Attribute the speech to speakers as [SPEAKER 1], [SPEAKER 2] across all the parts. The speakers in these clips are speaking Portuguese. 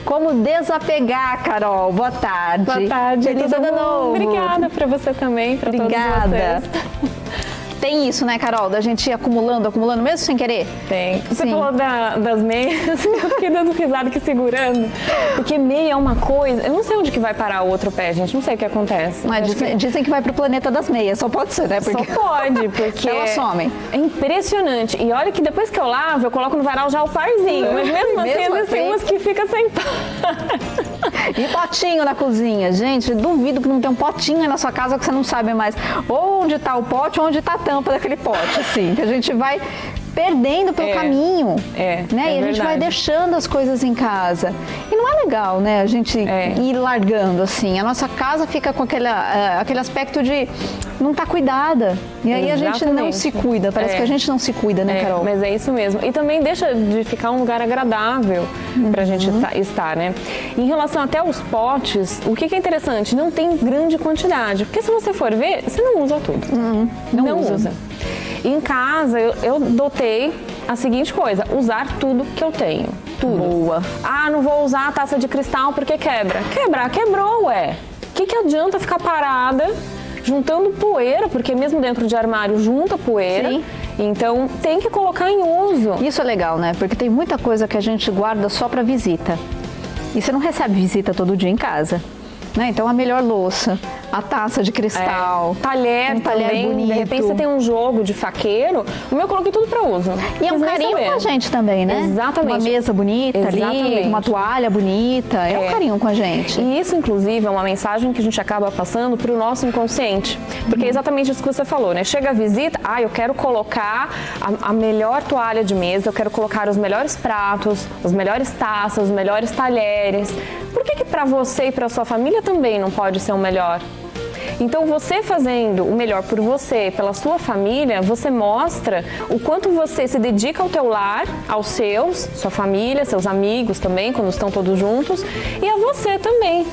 [SPEAKER 1] Como desapegar, Carol. Boa tarde.
[SPEAKER 2] Boa tarde.
[SPEAKER 1] Feliz ano novo.
[SPEAKER 2] Obrigada para você também, para todos vocês.
[SPEAKER 1] Tem isso, né, Carol? Da gente ir acumulando, mesmo sem querer?
[SPEAKER 2] Tem. Você
[SPEAKER 1] Sim.
[SPEAKER 2] falou das meias, eu fiquei dando risada aqui segurando. Porque meia é uma coisa... Eu não sei onde que vai parar o outro pé, gente. Não sei o que acontece.
[SPEAKER 1] Mas dizem que vai pro planeta das meias. Só pode ser, né?
[SPEAKER 2] Porque... Só pode, porque...
[SPEAKER 1] Elas somem.
[SPEAKER 2] É impressionante. E olha que depois que eu lavo, eu coloco no varal já o parzinho. Mas mesmo assim, tem umas que ficam sem par.
[SPEAKER 1] E potinho na cozinha. Gente, duvido que não tem um potinho aí na sua casa que você não sabe mais onde tá o pote, onde tá a tampa daquele pote, assim. Que a gente vai perdendo pelo caminho, né? E a gente vai deixando as coisas em casa. E não é legal, né? A gente ir largando, assim. A nossa casa fica com aquele aspecto de não tá cuidada. E aí a gente não se cuida. Parece que a gente não se cuida, né, Carol?
[SPEAKER 2] Mas é isso mesmo. E também deixa de ficar um lugar agradável pra gente estar, né? Em relação até aos potes, o que é interessante? Não tem grande quantidade. Porque se você for ver, você não usa tudo. Não usa. Em casa, eu dotei a seguinte coisa, usar tudo que eu tenho. Tudo.
[SPEAKER 1] Boa.
[SPEAKER 2] Ah, não vou usar a taça de cristal porque quebra. Quebrar, quebrou, ué. O que adianta ficar parada juntando poeira, porque mesmo dentro de armário junta poeira.
[SPEAKER 1] Sim.
[SPEAKER 2] Então tem que colocar em uso.
[SPEAKER 1] Isso é legal, né? Porque tem muita coisa que a gente guarda só para visita. E você não recebe visita todo dia em casa. Né? Então a melhor louça, a taça de cristal,
[SPEAKER 2] talher também,
[SPEAKER 1] bonito.
[SPEAKER 2] De repente você tem um jogo de faqueiro, o meu eu coloquei tudo para uso.
[SPEAKER 1] E é um carinho com a gente também, né?
[SPEAKER 2] Exatamente.
[SPEAKER 1] Uma mesa bonita ali, uma toalha bonita, é um carinho com a gente.
[SPEAKER 2] E isso, inclusive, é uma mensagem que a gente acaba passando para o nosso inconsciente. Porque é exatamente isso que você falou, né? Chega a visita, eu quero colocar a melhor toalha de mesa, eu quero colocar os melhores pratos, as melhores taças, os melhores talheres. Por que para você e para sua família também não pode ser o melhor? Então, você fazendo o melhor por você, pela sua família, você mostra o quanto você se dedica ao teu lar, aos seus, sua família, seus amigos também, quando estão todos juntos, e a você também.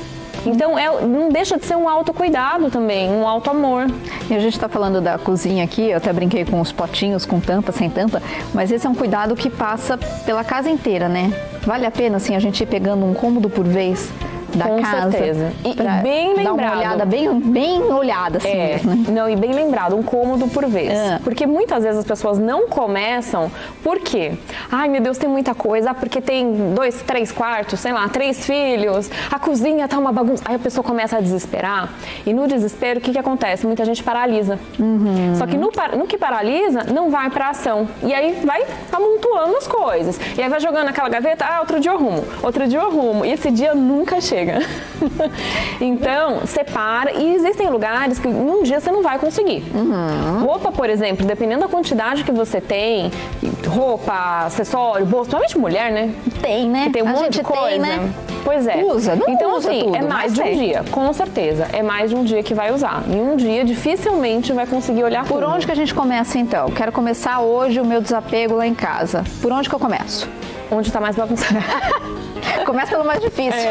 [SPEAKER 2] Então, não deixa de ser um autocuidado também, um auto-amor.
[SPEAKER 1] E a gente está falando da cozinha aqui, eu até brinquei com os potinhos, com tampa, sem tampa, mas esse é um cuidado que passa pela casa inteira, né? Vale a pena, assim, a gente ir pegando um cômodo por vez da casa.
[SPEAKER 2] Com certeza. E bem lembrado.
[SPEAKER 1] Dar uma olhada, bem olhada, assim mesmo. Né?
[SPEAKER 2] Não, e bem lembrado, um cômodo por vez. Porque muitas vezes as pessoas não começam, por quê? Ai, meu Deus, tem muita coisa, porque tem 2, 3 quartos, sei lá, 3 filhos, a cozinha tá uma bagunça. Aí a pessoa começa a desesperar, e no desespero, o que acontece? Muita gente paralisa. Só que no que paralisa, não vai pra ação. E aí vai amontoando as coisas. E aí vai jogando aquela gaveta, outro dia eu arrumo. E esse dia nunca chega. Então, separa, e existem lugares que em um dia você não vai conseguir. Roupa, por exemplo, dependendo da quantidade que você tem, roupa, acessório, bolsa, principalmente mulher, né?
[SPEAKER 1] Tem, né?
[SPEAKER 2] Tem um monte de coisa.
[SPEAKER 1] Tem, né?
[SPEAKER 2] Pois é.
[SPEAKER 1] Então,
[SPEAKER 2] assim,
[SPEAKER 1] tudo,
[SPEAKER 2] é mais de um dia, com certeza. É mais de um dia que vai usar. Em um dia, dificilmente vai conseguir olhar
[SPEAKER 1] Por onde que a gente começa, então? Quero começar hoje o meu desapego lá em casa. Por onde que eu começo?
[SPEAKER 2] Onde está mais bagunçado.
[SPEAKER 1] Começa pelo mais difícil.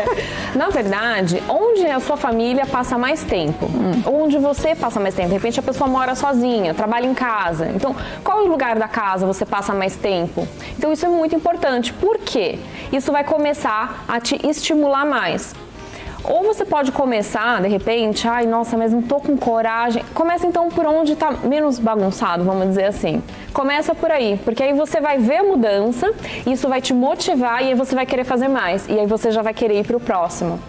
[SPEAKER 2] Na verdade, onde a sua família passa mais tempo? Onde você passa mais tempo? De repente a pessoa mora sozinha, trabalha em casa. Então, qual é o lugar da casa você passa mais tempo? Então, isso é muito importante. Por quê? Isso vai começar a te estimular mais. Ou você pode começar, de repente, nossa, mas não tô com coragem. Começa então por onde tá menos bagunçado, vamos dizer assim. Começa por aí, porque aí você vai ver a mudança, isso vai te motivar e aí você vai querer fazer mais. E aí você já vai querer ir pro próximo.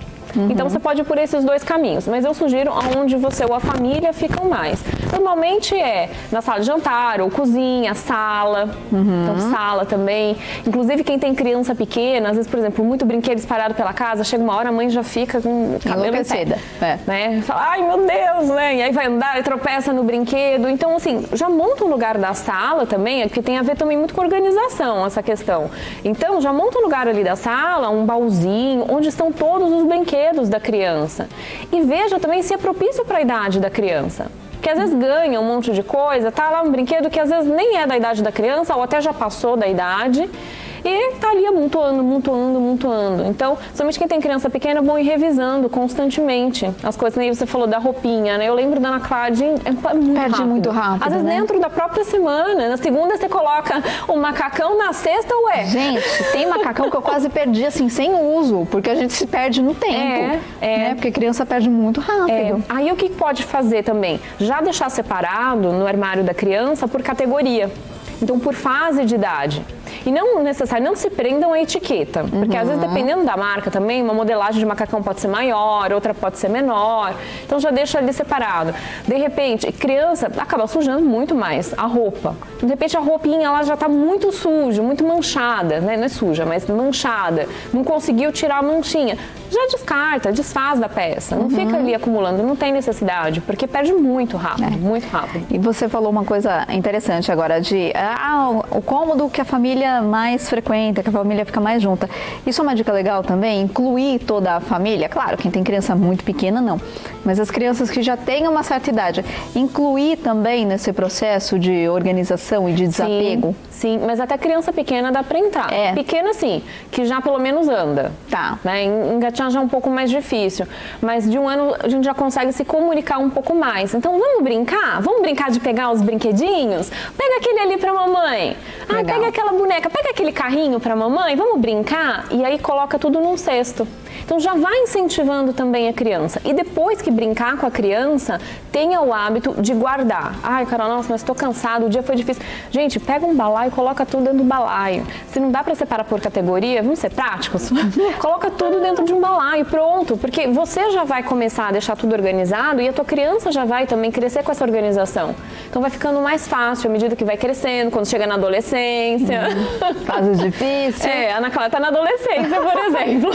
[SPEAKER 2] Então você pode ir por esses dois caminhos, mas eu sugiro aonde você ou a família ficam mais. Normalmente é na sala de jantar, ou cozinha, sala, então sala também. Inclusive quem tem criança pequena, às vezes, por exemplo, muito brinquedo espalhado pela casa, chega uma hora a mãe já fica com o cabelo em pé, né? Fala, ai meu Deus, né? E aí vai andar e tropeça no brinquedo. Então assim, já monta um lugar da sala também, porque tem a ver também muito com organização essa questão. Então já monta um lugar ali da sala, um baúzinho, onde estão todos os brinquedos da criança. E veja também se é propício para a idade da criança. Porque às vezes ganha um monte de coisa, tá lá um brinquedo que às vezes nem é da idade da criança ou até já passou da idade. e tá ali amontoando. Então, somente quem tem criança pequena é bom ir revisando constantemente as coisas. Aí você falou da roupinha, né? Eu lembro da Ana Clara,
[SPEAKER 1] perde muito rápido,
[SPEAKER 2] às vezes
[SPEAKER 1] né?
[SPEAKER 2] dentro da própria semana, na segunda você coloca o macacão, na sexta, ué.
[SPEAKER 1] Gente, tem macacão que eu quase perdi assim, sem uso, porque a gente se perde no tempo, né? Porque criança perde muito rápido.
[SPEAKER 2] Aí o que pode fazer também? Já deixar separado no armário da criança por categoria. Então, por fase de idade. E não necessário, não se prendam à etiqueta. Porque às vezes, dependendo da marca também, uma modelagem de macacão pode ser maior, outra pode ser menor. Então já deixa ali separado. De repente, criança acaba sujando muito mais a roupa. De repente a roupinha ela já está muito suja, muito manchada, né? Não é suja, mas manchada. Não conseguiu tirar a manchinha. Já descarta, desfaz da peça. Não fica ali acumulando, não tem necessidade, porque perde muito rápido, muito rápido.
[SPEAKER 1] E você falou uma coisa interessante agora de o cômodo que a família mais frequenta, que a família fica mais junta. Isso é uma dica legal também, incluir toda a família. Claro, quem tem criança muito pequena não, mas as crianças que já têm uma certa idade, incluir também nesse processo de organização e de desapego.
[SPEAKER 2] Sim, mas até criança pequena dá para entrar. Pequena sim, que já pelo menos anda.
[SPEAKER 1] Tá.
[SPEAKER 2] Né? Engatinhar já é um pouco mais difícil, mas de 1 ano a gente já consegue se comunicar um pouco mais. Então vamos brincar? Vamos brincar de pegar os brinquedinhos? Pega aquele ali pra mamãe. Pega aquela boneca, pega aquele carrinho pra mamãe, vamos brincar? E aí coloca tudo num cesto. Então já vai incentivando também a criança. E depois que brincar com a criança, tenha o hábito de guardar. Ai, Carol, nossa, mas estou cansado, o dia foi difícil. Gente, pega um balaio e coloca tudo dentro do balaio. Se não dá para separar por categoria, vamos ser práticos? Coloca tudo dentro de um balaio, pronto. Porque você já vai começar a deixar tudo organizado e a tua criança já vai também crescer com essa organização. Então vai ficando mais fácil à medida que vai crescendo, quando chega na adolescência.
[SPEAKER 1] Fase difícil.
[SPEAKER 2] A Ana Clara tá na adolescência, por exemplo.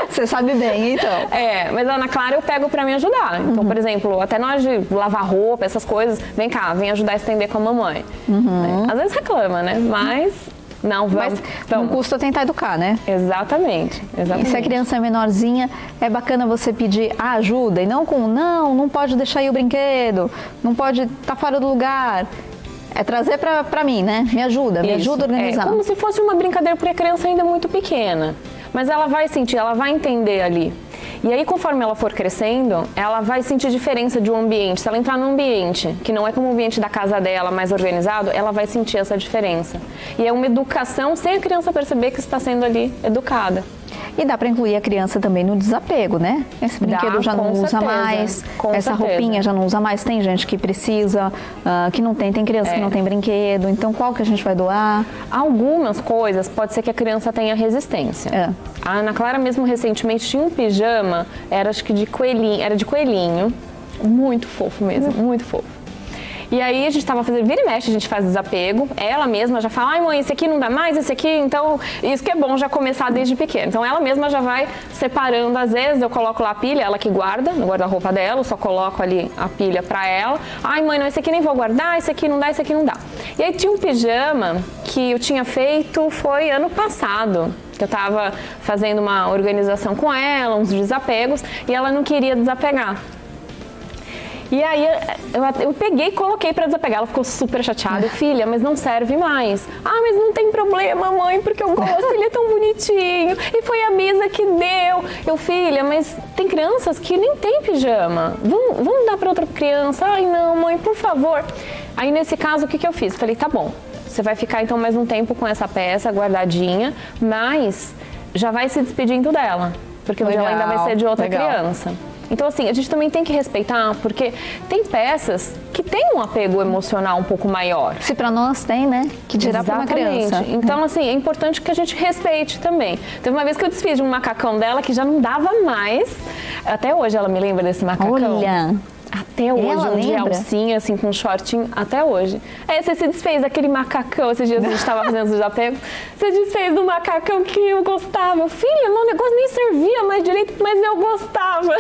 [SPEAKER 1] Você sabe bem, então.
[SPEAKER 2] Mas a Ana Clara eu pego pra me ajudar. Então, por exemplo, até na hora de lavar roupa, essas coisas, vem cá, vem ajudar a estender com a mamãe. Às vezes reclama, né? Mas não, vamos.
[SPEAKER 1] Não custa tentar educar, né?
[SPEAKER 2] Exatamente.
[SPEAKER 1] E se a criança é menorzinha, é bacana você pedir ajuda e não com não pode deixar aí o brinquedo, não pode estar fora do lugar. É trazer pra mim, né? Me ajuda a organizar.
[SPEAKER 2] Como se fosse uma brincadeira, porque a criança ainda é muito pequena. Mas ela vai sentir, ela vai entender ali. E aí, conforme ela for crescendo, ela vai sentir diferença de um ambiente. Se ela entrar num ambiente que não é como o ambiente da casa dela, mais organizado, ela vai sentir essa diferença. E é uma educação sem a criança perceber que está sendo ali educada.
[SPEAKER 1] E dá para incluir a criança também no desapego, né? Esse brinquedo já não usa mais, essa roupinha já não usa mais. Tem gente que precisa, que não tem criança que não tem brinquedo. Então, qual que a gente vai doar?
[SPEAKER 2] Algumas coisas pode ser que a criança tenha resistência. A Ana Clara mesmo recentemente tinha um pijama, era acho que de coelhinho, muito fofo mesmo, muito fofo. E aí a gente estava fazendo, vira e mexe, a gente faz desapego. Ela mesma já fala, ai mãe, esse aqui não dá mais, esse aqui, então isso que é bom já começar desde pequeno. Então ela mesma já vai separando, às vezes eu coloco lá a pilha, ela que guarda, no guarda-roupa dela, eu só coloco ali a pilha pra ela. Ai mãe, não, esse aqui nem vou guardar, esse aqui não dá, esse aqui não dá. E aí tinha um pijama que eu tinha feito, foi ano passado, que eu tava fazendo uma organização com ela, uns desapegos, e ela não queria desapegar. E aí eu peguei e coloquei pra desapegar. Ela ficou super chateada. Filha, mas não serve mais. Ah, mas não tem problema, mãe, porque eu gosto, ele é tão bonitinho. E foi a Bisa que deu. Filha, mas tem crianças que nem tem pijama. Vamos dar pra outra criança? Ai, não, mãe, por favor. Aí nesse caso, o que eu fiz? Falei, tá bom, você vai ficar então mais um tempo com essa peça guardadinha, mas já vai se despedindo dela. Porque um dia ela ainda vai ser de outra criança. Então, assim, a gente também tem que respeitar, porque tem peças que têm um apego emocional um pouco maior.
[SPEAKER 1] Se para nós tem, né? Que dirá para uma criança.
[SPEAKER 2] Então, assim, é importante que a gente respeite também. Teve uma vez que eu desfiz de um macacão dela que já não dava mais. Até hoje ela me lembra desse macacão.
[SPEAKER 1] Olha!
[SPEAKER 2] Até hoje,
[SPEAKER 1] ela
[SPEAKER 2] de
[SPEAKER 1] lembra?
[SPEAKER 2] alcinha, assim, com um shortinho, até hoje. Você se desfez daquele macacão, esses dias a gente estava fazendo os desapego, você desfez do macacão que eu gostava. Filha, meu negócio nem servia mais direito, mas eu gostava.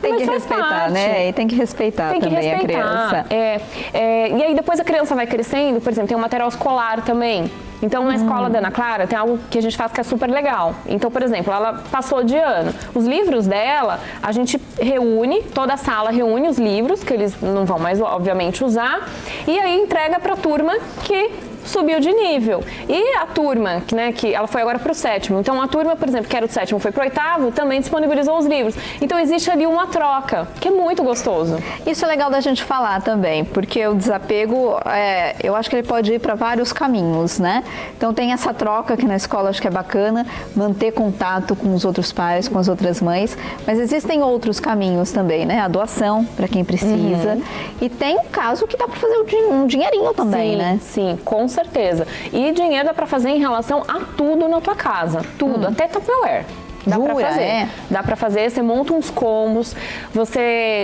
[SPEAKER 1] Tem que respeitar, né? E tem que respeitar também a criança.
[SPEAKER 2] E aí depois a criança vai crescendo, por exemplo, tem um material escolar também. Então, na escola da Ana Clara, tem algo que a gente faz que é super legal. Então, por exemplo, ela passou de ano. Os livros dela, a gente reúne, toda a sala reúne os livros, que eles não vão mais, obviamente, usar, e aí entrega para a turma que subiu de nível. E a turma, que ela foi agora para o 7º, então a turma, por exemplo, que era o 7º, foi para o 8º, também disponibilizou os livros. Então existe ali uma troca, que é muito gostoso.
[SPEAKER 1] Isso é legal da gente falar também, porque o desapego, eu acho que ele pode ir para vários caminhos, né? Então tem essa troca que na escola acho que é bacana, manter contato com os outros pais, com as outras mães, mas existem outros caminhos também, né? A doação para quem precisa. E tem um caso que dá para fazer um dinheirinho também,
[SPEAKER 2] sim,
[SPEAKER 1] né?
[SPEAKER 2] Sim, com certeza. E dinheiro dá para fazer em relação a tudo na tua casa, tudo, até Tupperware. Dá pra fazer. Dá pra fazer, você monta uns combos,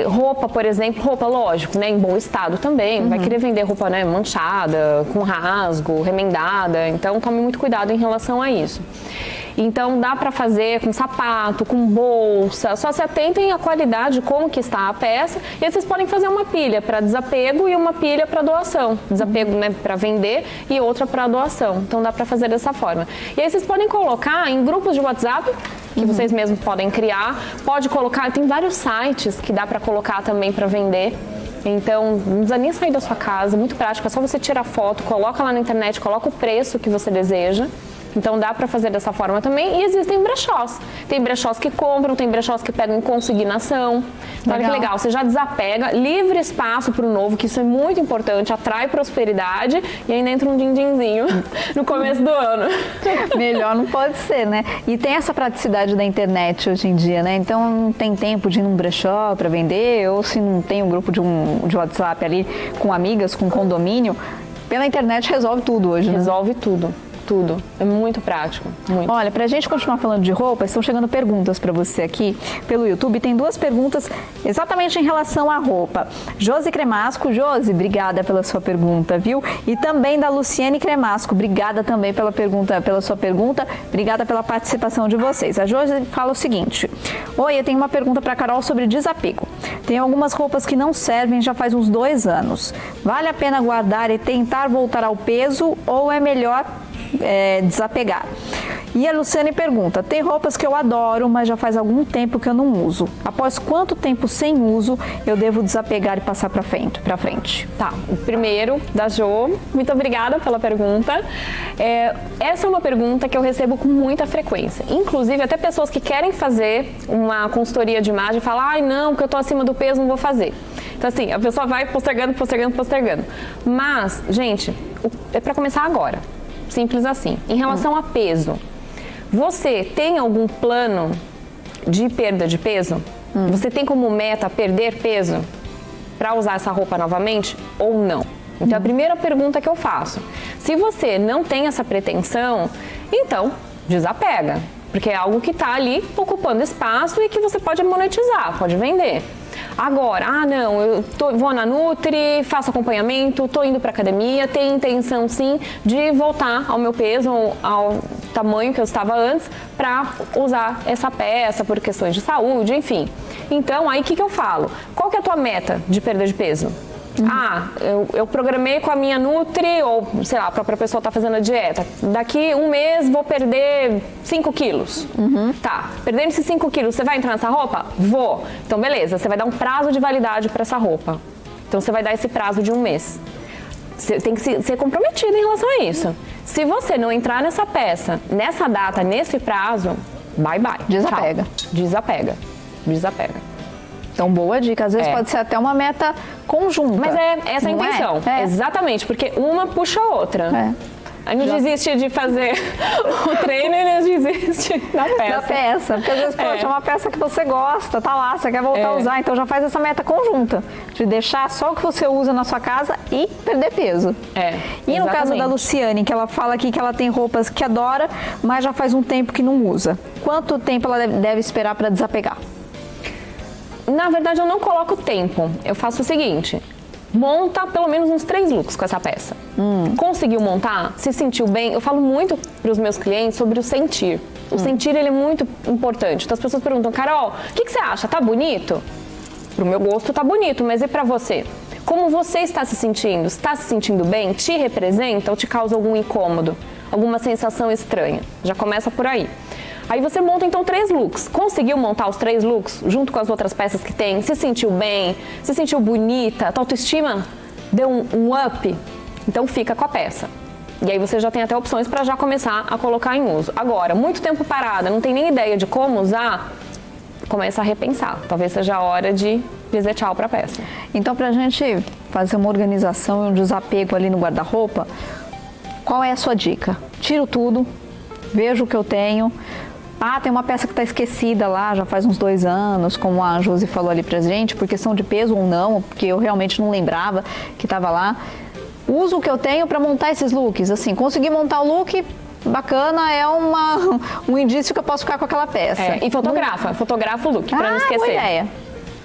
[SPEAKER 2] roupa, por exemplo, roupa, lógico, né, em bom estado também, não vai querer vender roupa, né, manchada, com rasgo, remendada, então tome muito cuidado em relação a isso. Então dá para fazer com sapato, com bolsa, só se atentem à qualidade, como que está a peça, e aí vocês podem fazer uma pilha para desapego e uma pilha para doação. Desapego, né, para vender e outra para doação. Então dá para fazer dessa forma. E aí vocês podem colocar em grupos de WhatsApp, que vocês mesmos podem criar, pode colocar, tem vários sites que dá para colocar também para vender. Então, não precisa nem sair da sua casa, muito prático, é só você tirar foto, coloca lá na internet, coloca o preço que você deseja. Então dá para fazer dessa forma também. E existem brechós. Tem brechós que compram, tem brechós que pegam em consignação. Então olha que legal, você já desapega, livre espaço para o novo, que isso é muito importante, atrai prosperidade e ainda entra um din-dinzinho no começo do ano.
[SPEAKER 1] Melhor não pode ser, né? E tem essa praticidade da internet hoje em dia, né? Então não tem tempo de ir num brechó para vender, ou se não tem um grupo de WhatsApp ali com amigas, com condomínio, pela internet resolve tudo hoje, né?
[SPEAKER 2] Resolve tudo. Tudo. É muito prático. Muito.
[SPEAKER 1] Olha, pra gente continuar falando de roupa, estão chegando perguntas para você aqui pelo YouTube. Tem duas perguntas exatamente em relação à roupa. Josi Cremasco. Josi, obrigada pela sua pergunta, viu? E também da Luciene Cremasco. Obrigada também pela sua pergunta. Obrigada pela participação de vocês. A Josi fala o seguinte: oi, eu tenho uma pergunta para Carol sobre desapego. Tem algumas roupas que não servem já faz uns 2 anos. Vale a pena guardar e tentar voltar ao peso ou é melhor desapegar? E a Luciane pergunta: tem roupas que eu adoro, mas já faz algum tempo que eu não uso. Após quanto tempo sem uso eu devo desapegar e passar para frente?
[SPEAKER 2] Tá, o primeiro da Jo, muito obrigada pela pergunta. Essa é uma pergunta que eu recebo com muita frequência. Inclusive até pessoas que querem fazer uma consultoria de imagem falam: ai não, porque eu tô acima do peso, não vou fazer. Então assim, a pessoa vai postergando. Mas, gente, é para começar agora. Simples assim. Em relação a peso, você tem algum plano de perda de peso? Você tem como meta perder peso para usar essa roupa novamente ou não? Então, a primeira pergunta que eu faço. Se você não tem essa pretensão, então desapega. Porque é algo que está ali ocupando espaço e que você pode monetizar, pode vender. Agora, não, vou na Nutri, faço acompanhamento, estou indo para academia, tenho intenção sim de voltar ao meu peso, ao tamanho que eu estava antes, para usar essa peça por questões de saúde, enfim. Então, aí o que eu falo? Qual que é a tua meta de perda de peso? Eu programei com a minha Nutri, ou sei lá, a própria pessoa está fazendo a dieta. Daqui 1 mês vou perder 5 quilos. Tá, perdendo esses 5 quilos, você vai entrar nessa roupa? Vou. Então, beleza, você vai dar um prazo de validade para essa roupa. Então, você vai dar esse prazo de 1 mês. Você tem que ser comprometido em relação a isso. Se você não entrar nessa peça, nessa data, nesse prazo, bye bye.
[SPEAKER 1] Desapega.
[SPEAKER 2] Tchau. Desapega.
[SPEAKER 1] Então, boa dica. Às vezes pode ser até uma meta conjunta.
[SPEAKER 2] Mas é essa a intenção. Exatamente, porque uma puxa a outra. Aí não desiste de fazer o treino e não desiste da peça.
[SPEAKER 1] Porque às vezes, poxa, é uma peça que você gosta, tá lá, você quer voltar a usar, então já faz essa meta conjunta, de deixar só o que você usa na sua casa e perder peso. E no caso da Luciane, que ela fala aqui que ela tem roupas que adora, mas já faz um tempo que não usa. Quanto tempo ela deve esperar para desapegar?
[SPEAKER 2] Na verdade, eu não coloco tempo. Eu faço o seguinte: monta pelo menos uns 3 looks com essa peça. Conseguiu montar? Se sentiu bem? Eu falo muito para os meus clientes sobre o sentir. O sentir, ele é muito importante. Então, as pessoas perguntam: Carol, o que você acha? Tá bonito? Pro meu gosto, tá bonito, mas e para você? Como você está se sentindo? Está se sentindo bem? Te representa ou te causa algum incômodo? Alguma sensação estranha? Já começa por aí. Aí você monta então 3 looks. Conseguiu montar os 3 looks junto com as outras peças que tem? Se sentiu bem? Se sentiu bonita? A tua autoestima deu um up? Então fica com a peça. E aí você já tem até opções para já começar a colocar em uso. Agora, muito tempo parada, não tem nem ideia de como usar, começa a repensar. Talvez seja a hora de dizer tchau para a peça.
[SPEAKER 1] Então, para a gente fazer uma organização e um desapego ali no guarda-roupa, qual é a sua dica? Tiro tudo, vejo o que eu tenho. Ah, tem uma peça que está esquecida lá, já faz uns 2 anos, como a Josi falou ali pra gente, por questão de peso ou não, porque eu realmente não lembrava que estava lá. Uso o que eu tenho para montar esses looks. Assim, conseguir montar o look, bacana, é um indício que eu posso ficar com aquela peça.
[SPEAKER 2] E fotografa o look, para não esquecer.
[SPEAKER 1] Boa ideia.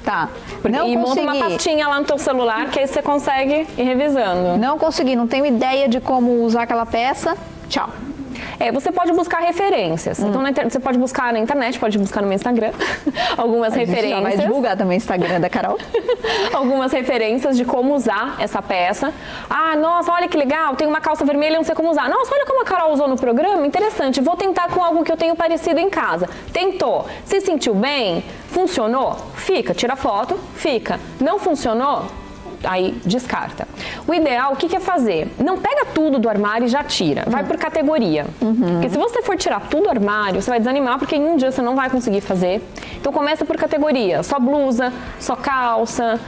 [SPEAKER 1] Tá.
[SPEAKER 2] Não e monta uma pastinha lá no teu celular, que aí você consegue ir revisando.
[SPEAKER 1] Não consegui, não tenho ideia de como usar aquela peça, tchau.
[SPEAKER 2] Você pode buscar referências. Então, você pode buscar na internet, pode buscar no meu Instagram, algumas referências. Já
[SPEAKER 1] vai divulgar também o Instagram da Carol.
[SPEAKER 2] Algumas referências de como usar essa peça. Ah, nossa, olha que legal, tem uma calça vermelha, não sei como usar. Nossa, olha como a Carol usou no programa, interessante. Vou tentar com algo que eu tenho parecido em casa. Tentou, se sentiu bem, funcionou? Fica, tira foto, fica. Não funcionou? Aí descarta. O ideal, o que é fazer? Não pega tudo do armário e já tira. Vai por categoria. Porque se você for tirar tudo do armário, você vai desanimar, porque em um dia você não vai conseguir fazer. Então começa por categoria. Só blusa, só calça.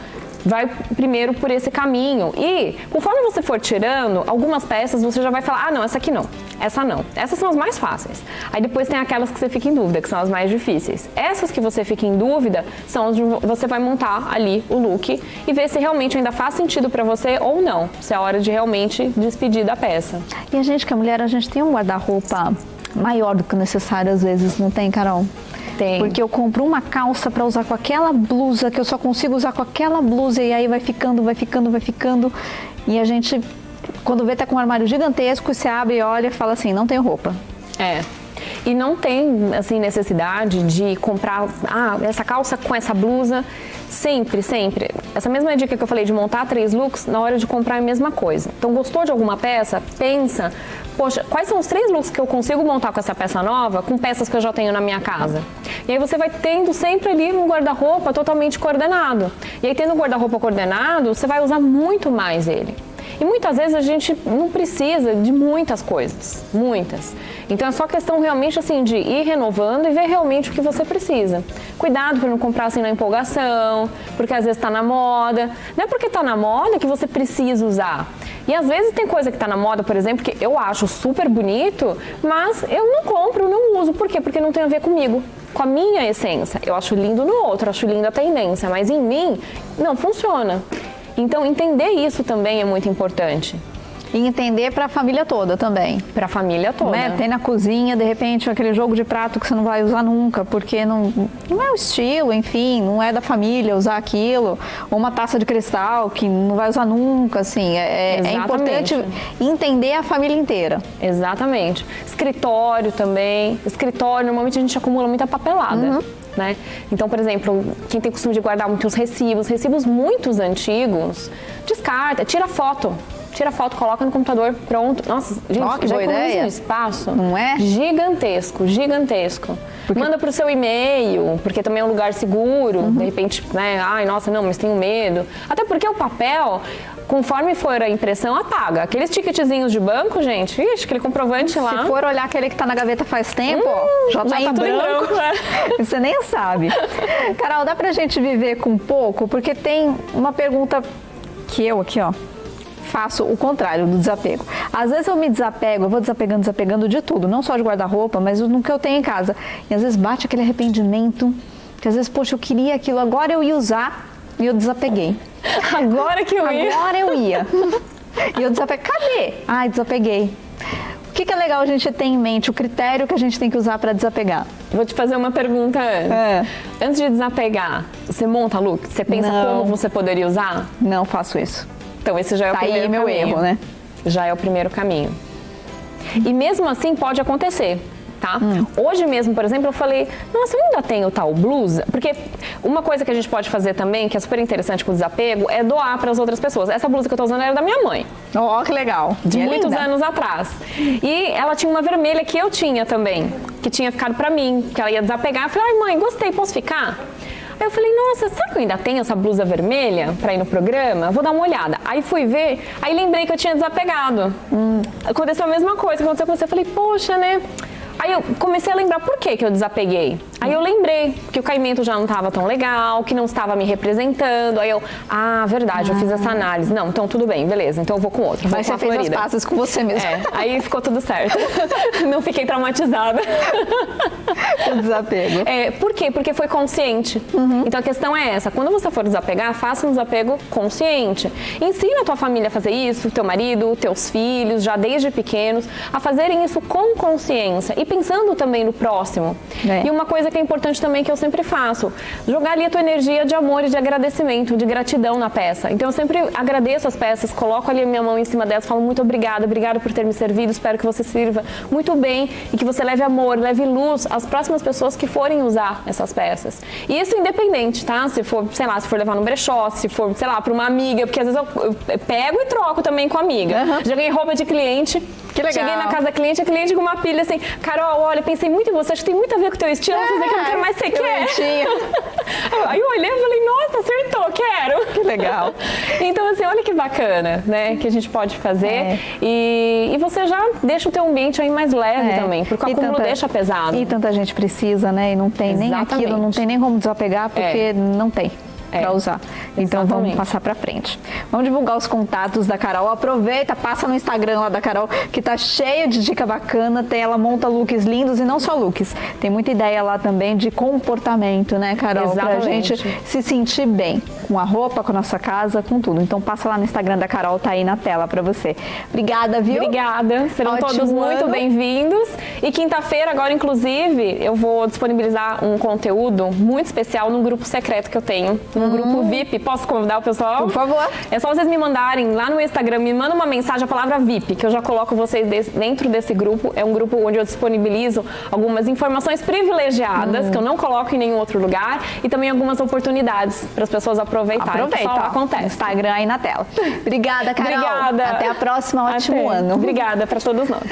[SPEAKER 2] Vai primeiro por esse caminho. E conforme você for tirando, algumas peças você já vai falar, ah não, essa aqui não, essa não. Essas são as mais fáceis. Aí depois tem aquelas que você fica em dúvida, que são as mais difíceis. Essas que você fica em dúvida são onde você vai montar ali o look e ver se realmente ainda faz sentido pra você ou não. Se é a hora de realmente despedir da peça.
[SPEAKER 1] E a gente que é mulher, a gente tem um guarda-roupa maior do que o necessário às vezes, não tem, Carol?
[SPEAKER 2] Tem.
[SPEAKER 1] Porque eu compro uma calça para usar com aquela blusa, que eu só consigo usar com aquela blusa, e aí vai ficando. E a gente, quando vê, tá com um armário gigantesco, e você abre e olha e fala assim, não tenho roupa.
[SPEAKER 2] E não tem, assim, necessidade de comprar, essa calça com essa blusa, sempre. Essa mesma dica que eu falei de montar 3 looks, na hora de comprar é a mesma coisa. Então, gostou de alguma peça? Pensa, poxa, quais são os 3 looks que eu consigo montar com essa peça nova, com peças que eu já tenho na minha casa? E aí você vai tendo sempre ali um guarda-roupa totalmente coordenado. E aí, tendo um guarda-roupa coordenado, você vai usar muito mais ele. E muitas vezes a gente não precisa de muitas coisas, muitas. Então é só questão realmente assim de ir renovando e ver realmente o que você precisa. Cuidado para não comprar assim na empolgação, porque às vezes está na moda. Não é porque está na moda que você precisa usar. E às vezes tem coisa que está na moda, por exemplo, que eu acho super bonito, mas eu não compro, não uso. Por quê? Porque não tem a ver comigo, com a minha essência. Eu acho lindo no outro, acho linda a tendência, mas em mim não funciona. Então, entender isso também é muito importante.
[SPEAKER 1] E entender para a família toda também.
[SPEAKER 2] Para a família toda.
[SPEAKER 1] Né? Tem na cozinha, de repente, aquele jogo de prato que você não vai usar nunca, porque não é o estilo, enfim, não é da família usar aquilo. Ou uma taça de cristal que não vai usar nunca, assim. É importante entender a família inteira.
[SPEAKER 2] Exatamente. Escritório também. Escritório, normalmente a gente acumula muita papelada. Né? Então, por exemplo, quem tem costume de guardar muitos recibos muito antigos, descarta, tira foto. Tira foto, coloca no computador, pronto. Nossa, gente, já economiza um espaço.
[SPEAKER 1] Não é?
[SPEAKER 2] Gigantesco. Manda pro seu e-mail, porque também é um lugar seguro. De repente, né? Ai, nossa, não, mas tenho medo. Até porque o papel, conforme for a impressão, apaga. Aqueles ticketzinhos de banco, gente, ixi, aquele comprovante lá.
[SPEAKER 1] Se for olhar aquele que tá na gaveta faz tempo, já tá em branco. Você nem sabe. Carol, dá pra gente viver com pouco? Porque tem uma pergunta que eu aqui, ó, faço o contrário do desapego. Às vezes eu me desapego, eu vou desapegando de tudo, não só de guarda-roupa, mas no que eu tenho em casa. E às vezes bate aquele arrependimento, que às vezes, poxa, eu queria aquilo, agora eu ia usar e eu desapeguei.
[SPEAKER 2] Agora que eu ia.
[SPEAKER 1] Agora eu ia. E eu desapeguei. Cadê? Ai, desapeguei. O que é legal a gente ter em mente, o critério que a gente tem que usar para desapegar?
[SPEAKER 2] Vou te fazer uma pergunta antes. Antes de desapegar, você monta look? Você pensa como você poderia usar?
[SPEAKER 1] Não faço isso.
[SPEAKER 2] Então esse já é o primeiro caminho.
[SPEAKER 1] Aí meu erro, né?
[SPEAKER 2] Já é o primeiro caminho. E mesmo assim pode acontecer, tá? Hoje mesmo, por exemplo, eu falei, nossa, eu ainda tenho tal blusa? Porque uma coisa que a gente pode fazer também, que é super interessante com o desapego, é doar para as outras pessoas. Essa blusa que eu tô usando era da minha mãe.
[SPEAKER 1] Ó, que legal.
[SPEAKER 2] De muitos anos atrás. E ela tinha uma vermelha que eu tinha também, que tinha ficado para mim, que ela ia desapegar. Eu falei, ai mãe, gostei, posso ficar? Aí eu falei, nossa, será que eu ainda tenho essa blusa vermelha pra ir no programa? Vou dar uma olhada. Aí fui ver, aí lembrei que eu tinha desapegado. Aconteceu a mesma coisa que aconteceu com você. Eu falei, poxa, né? Aí eu comecei a lembrar por que eu desapeguei. Aí eu lembrei que o caimento já não estava tão legal, que não estava me representando. Aí eu, verdade, eu fiz essa análise. Não, então tudo bem, beleza. Então eu vou com outra.
[SPEAKER 1] Mas você fez as pazes com você mesmo.
[SPEAKER 2] Aí ficou tudo certo. Não fiquei traumatizada.
[SPEAKER 1] O desapego.
[SPEAKER 2] Por quê? Porque foi consciente. Então a questão é essa. Quando você for desapegar, faça um desapego consciente. Ensina a tua família a fazer isso, teu marido, teus filhos, já desde pequenos, a fazerem isso com consciência. E pensando também no próximo. E uma coisa que é importante também que eu sempre faço, jogar ali a tua energia de amor e de agradecimento, de gratidão na peça. Então eu sempre agradeço as peças, coloco ali a minha mão em cima delas, falo muito obrigada por ter me servido, espero que você sirva muito bem e que você leve amor, leve luz às próximas pessoas que forem usar essas peças. E isso independente, tá? Se for, sei lá, se for levar no brechó, se for, sei lá, para uma amiga, porque às vezes eu pego e troco também com a amiga. Já ganhei roupa de cliente.
[SPEAKER 1] Que legal.
[SPEAKER 2] Cheguei na casa da cliente, a cliente com uma pilha assim, Carol, olha, pensei muito em você, acho que tem muito a ver com o teu estilo, não sei que eu não quero mais, você quer? Aí eu olhei e falei, nossa, acertou, quero.
[SPEAKER 1] Que legal.
[SPEAKER 2] Então assim, olha que bacana, né, que a gente pode fazer e você já deixa o teu ambiente aí mais leve também, porque o acúmulo deixa pesado.
[SPEAKER 1] E tanta gente precisa, né, e não tem nem aquilo, não tem nem como desapegar, porque não tem para usar. Então vamos passar para frente. Vamos divulgar os contatos da Carol. Aproveita, passa no Instagram lá da Carol, que tá cheio de dica bacana. Ela monta looks lindos e não só looks. Tem muita ideia lá também de comportamento, né, Carol?
[SPEAKER 2] Exatamente.
[SPEAKER 1] Pra gente se sentir bem com a roupa, com a nossa casa, com tudo. Então passa lá no Instagram da Carol, tá aí na tela para você. Obrigada, viu?
[SPEAKER 2] Obrigada. Serão todos muito bem-vindos. E quinta-feira, agora, inclusive, eu vou disponibilizar um conteúdo muito especial num grupo secreto que eu tenho. Um grupo VIP. Posso convidar o pessoal?
[SPEAKER 1] Por favor.
[SPEAKER 2] É só vocês me mandarem lá no Instagram, me mandam uma mensagem, a palavra VIP, que eu já coloco vocês dentro desse grupo. É um grupo onde eu disponibilizo algumas informações privilegiadas, que eu não coloco em nenhum outro lugar, e também algumas oportunidades para as pessoas aproveitarem.
[SPEAKER 1] Aproveita,
[SPEAKER 2] só acontece.
[SPEAKER 1] Instagram aí na tela. Obrigada, Carol.
[SPEAKER 2] Obrigada.
[SPEAKER 1] Até a próxima, ótimo ano.
[SPEAKER 2] Obrigada para todos nós.